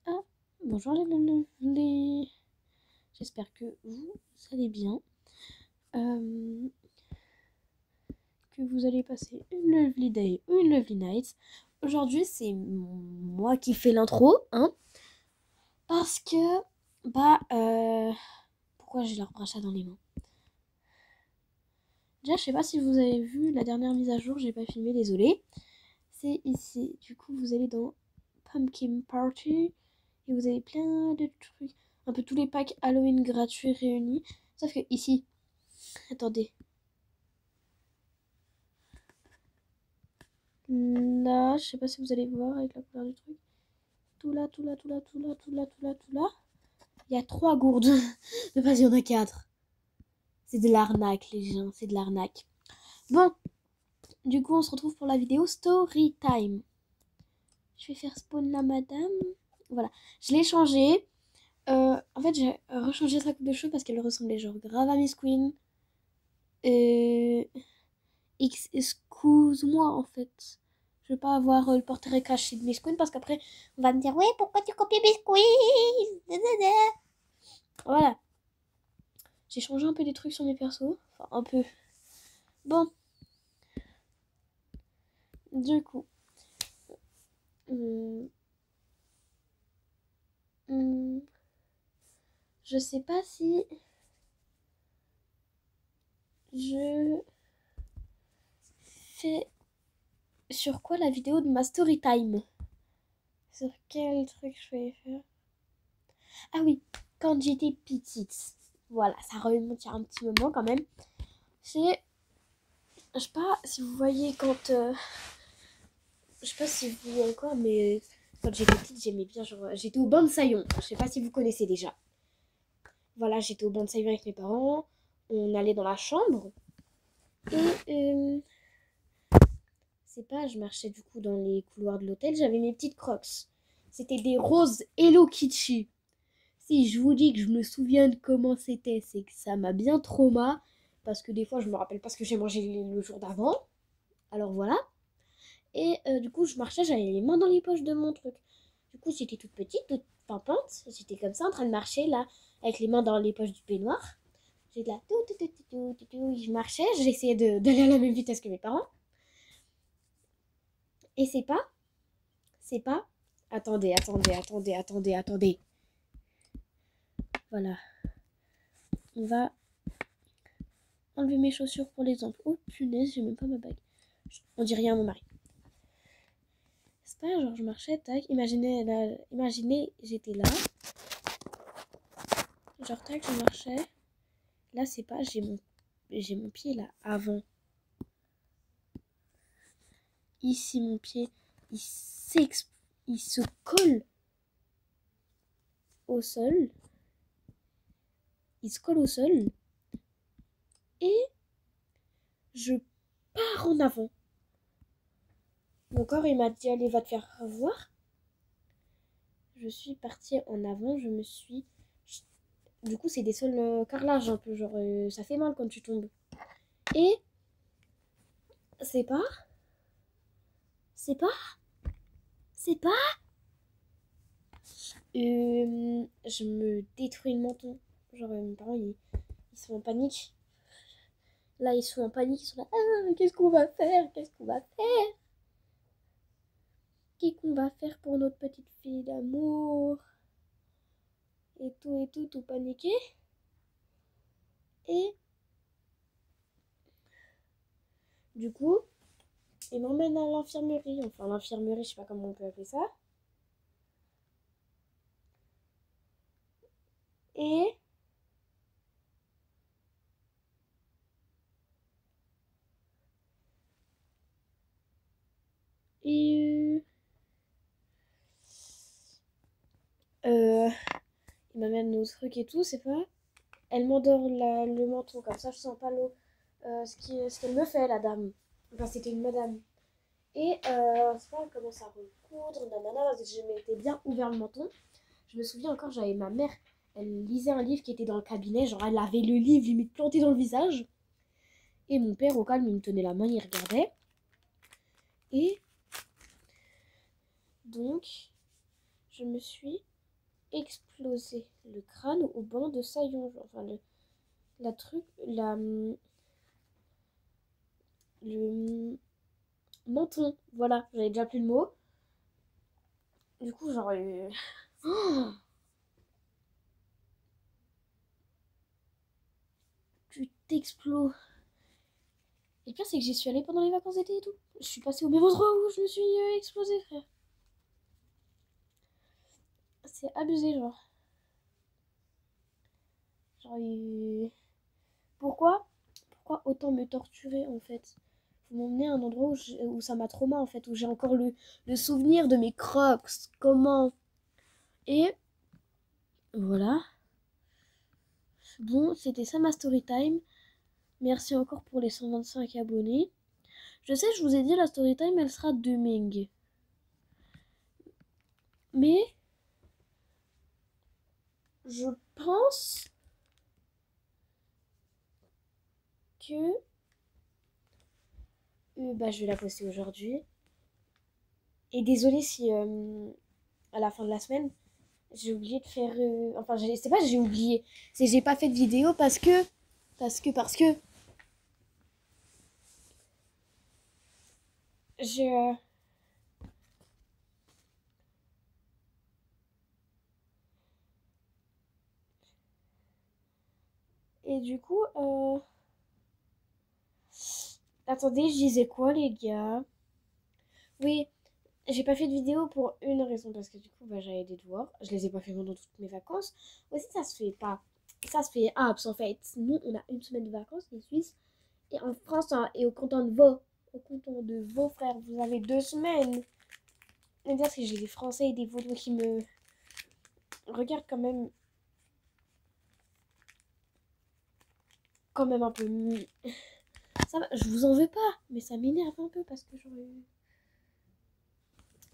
Ah, bonjour J'espère que vous allez bien. Que vous allez passer une lovely day ou une lovely night. Aujourd'hui, c'est moi qui fais l'intro, hein. Parce que, pourquoi j'ai l'arbre à chat dans les mains? Déjà, je sais pas si vous avez vu la dernière mise à jour, j'ai pas filmé, désolé. C'est ici. Du coup, vous allez dans Pumpkin Party et vous avez plein de trucs. Un peu tous les packs Halloween gratuits réunis. Sauf que ici, attendez. Là, je sais pas si vous allez voir avec la couleur du truc. Tout là, tout là, tout là, tout là, tout là, tout là, tout là. Il y a 3 gourdes. Mais pas, il y en a 4. C'est de l'arnaque, les gens. C'est de l'arnaque. Bon. Du coup, on se retrouve pour la vidéo Story Time. Je vais faire spawn la madame. Voilà. Je l'ai changé. En fait, j'ai rechangé sa coupe de cheveux parce qu'elle ressemblait genre grave à Miss Queen. Excuse-moi, en fait. Je veux pas avoir le portrait caché de Miss Queen parce qu'après, on va me dire, ouais, pourquoi tu copies Miss Queen? Voilà. J'ai changé un peu des trucs sur mes persos. Enfin, un peu. Bon. Du coup. Je sais pas si je fais sur quoi la vidéo de ma story time. Sur quel truc je vais faire? Ah oui, quand j'étais petite. Voilà, ça remonte il y a un petit moment quand même. C'est... Je sais pas si vous voyez quand... Je sais pas si vous voyez encore, mais quand j'étais petite, j'aimais bien genre... J'étais au banc de Saillon. Je sais pas si vous connaissez déjà. Voilà, j'étais au banc de Saillon avec mes parents. On allait dans la chambre. Et... c'est pas, je marchais du coup dans les couloirs de l'hôtel. J'avais mes petites crocs. C'était des roses Hello Kitty. Si je vous dis que je me souviens de comment c'était, c'est que ça m'a bien trauma. Parce que des fois, je me rappelle pas ce que j'ai mangé le jour d'avant. Alors voilà. Et du coup, je marchais, j'avais les mains dans les poches de mon truc. Du coup, j'étais toute petite, toute pimpante. J'étais comme ça, en train de marcher, là, avec les mains dans les poches du peignoir. J'étais là, je marchais, j'essayais d'aller à la même vitesse que mes parents. Et c'est pas... Attendez. Voilà. On va enlever mes chaussures pour l'exemple. Oh punaise, j'ai même pas ma bague. On dit rien à mon mari. C'est pas genre je marchais, tac. Imaginez, j'étais là. Genre tac, je marchais. Là, c'est pas, j'ai mon pied là, avant. Ici, mon pied, il se colle au sol. Il se colle au sol. Et je pars en avant. Mon corps, il m'a dit, allez, va te faire voir. Je suis partie en avant, je me suis... Du coup, c'est des sols carrelage un peu, genre, ça fait mal quand tu tombes. Et... C'est pas... je me détruis le menton. Genre, mes parents, ils sont en panique. Là, ils sont en panique, ils sont là, ah, qu'est-ce qu'on va faire? Qu'est-ce qu'on va faire pour notre petite fille d'amour? Et tout paniqué. Et du coup, ils m'emmènent à l'infirmerie. Enfin, l'infirmerie, je sais pas comment on peut appeler ça. Et il m'amène nos trucs et tout, c'est pas. Elle m'endort le menton, comme ça je sens pas l'eau. Ce qu'elle me fait, la dame. Enfin, c'était une madame. Et c'est pas, elle commence à recoudre, nanana, parce que je m'étais bien ouvert le menton. Je me souviens encore, j'avais ma mère, elle lisait un livre qui était dans le cabinet, genre elle avait le livre limite planté dans le visage. Et mon père, au calme, il me tenait la main, il regardait. Et donc, je me suis explosé le crâne au banc de Saillon. Enfin, le menton. Voilà, j'avais déjà plus le mot. Du coup, genre... Oh, tu t'exploses. Et le pire, c'est que j'y suis allée pendant les vacances d'été et tout. Je suis passée au même endroit où je me suis explosée, frère. C'est abusé, genre. Genre, pourquoi autant me torturer, en fait? Vous m'emmenez à un endroit où ça m'a trauma, en fait, où j'ai encore le souvenir de mes crocs. Comment? Et voilà. Bon, c'était ça ma story time. Merci encore pour les 125 abonnés. Je sais, je vous ai dit, la story time, elle sera de Ming. Mais je pense que je vais la poster aujourd'hui. Et désolée si à la fin de la semaine, j'ai oublié de faire... Enfin, c'est pas que j'ai oublié. C'est que j'ai pas fait de vidéo parce que... Je... Et du coup... Attendez, je disais quoi, les gars? Oui, j'ai pas fait de vidéo pour une raison. Parce que du coup, j'avais des devoirs. Je les ai pas fait pendant toutes mes vacances. Aussi, ça se fait pas. Ça se fait parce en fait. Nous, on a une semaine de vacances, les Suisses. Et en France, hein, et au canton de vos frères, vous avez 2 semaines. Et bien, que j'ai des Français et des Vaudois qui me regardent quand même un peu. Ça va, je vous en veux pas, mais ça m'énerve un peu parce que j'aurais.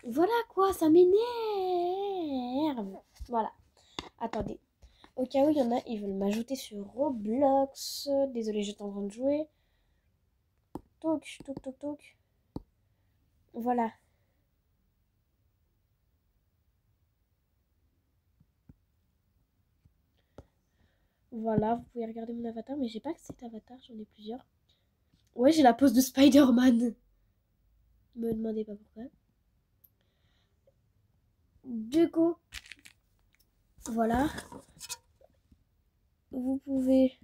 Voilà quoi, ça m'énerve. Voilà. Attendez. Au cas où il y en a, ils veulent m'ajouter sur Roblox. Désolée, j'étais en train de jouer. Toc, toc, toc, toc. Voilà. Voilà, vous pouvez regarder mon avatar, mais j'ai pas que cet avatar, j'en ai plusieurs. Ouais, j'ai la pose de Spider-Man. Me demandez pas pourquoi. Du coup, voilà. Vous pouvez...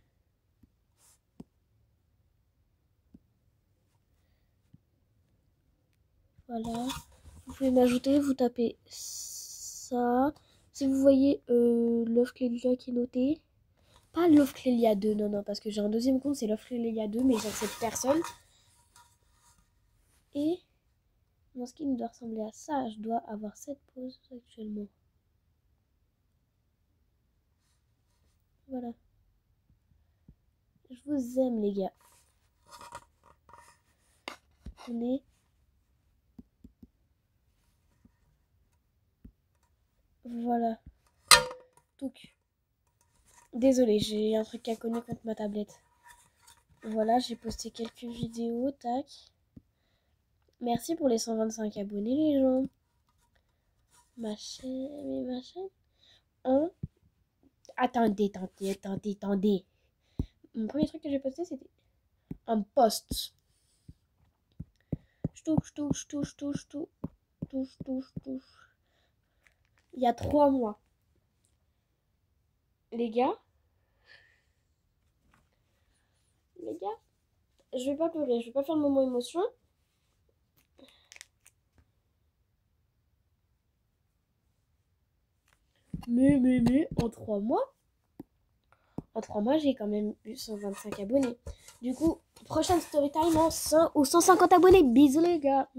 Voilà. Vous pouvez m'ajouter, vous tapez ça. Si vous voyez Love Clélia qui est noté. Pas Love Clélia 2, non, non, parce que j'ai un deuxième compte, c'est Love Clélia 2, mais j'accepte personne. Et mon skin doit ressembler à ça. Je dois avoir cette pose actuellement. Voilà. Je vous aime, les gars. On est... Voilà. Donc, désolée, j'ai un truc à cogner contre ma tablette. Voilà, j'ai posté quelques vidéos, tac. Merci pour les 125 abonnés, les gens. Ma chaîne... Hein? Attendez. Mon premier truc que j'ai posté, c'était un post. Je touche. Il y a 3 mois. Les gars, je vais pas pleurer, je vais pas faire le moment émotion. Mais, en 3 mois, j'ai quand même eu 125 abonnés. Du coup, prochaine story time en 100 ou 150 abonnés. Bisous les gars.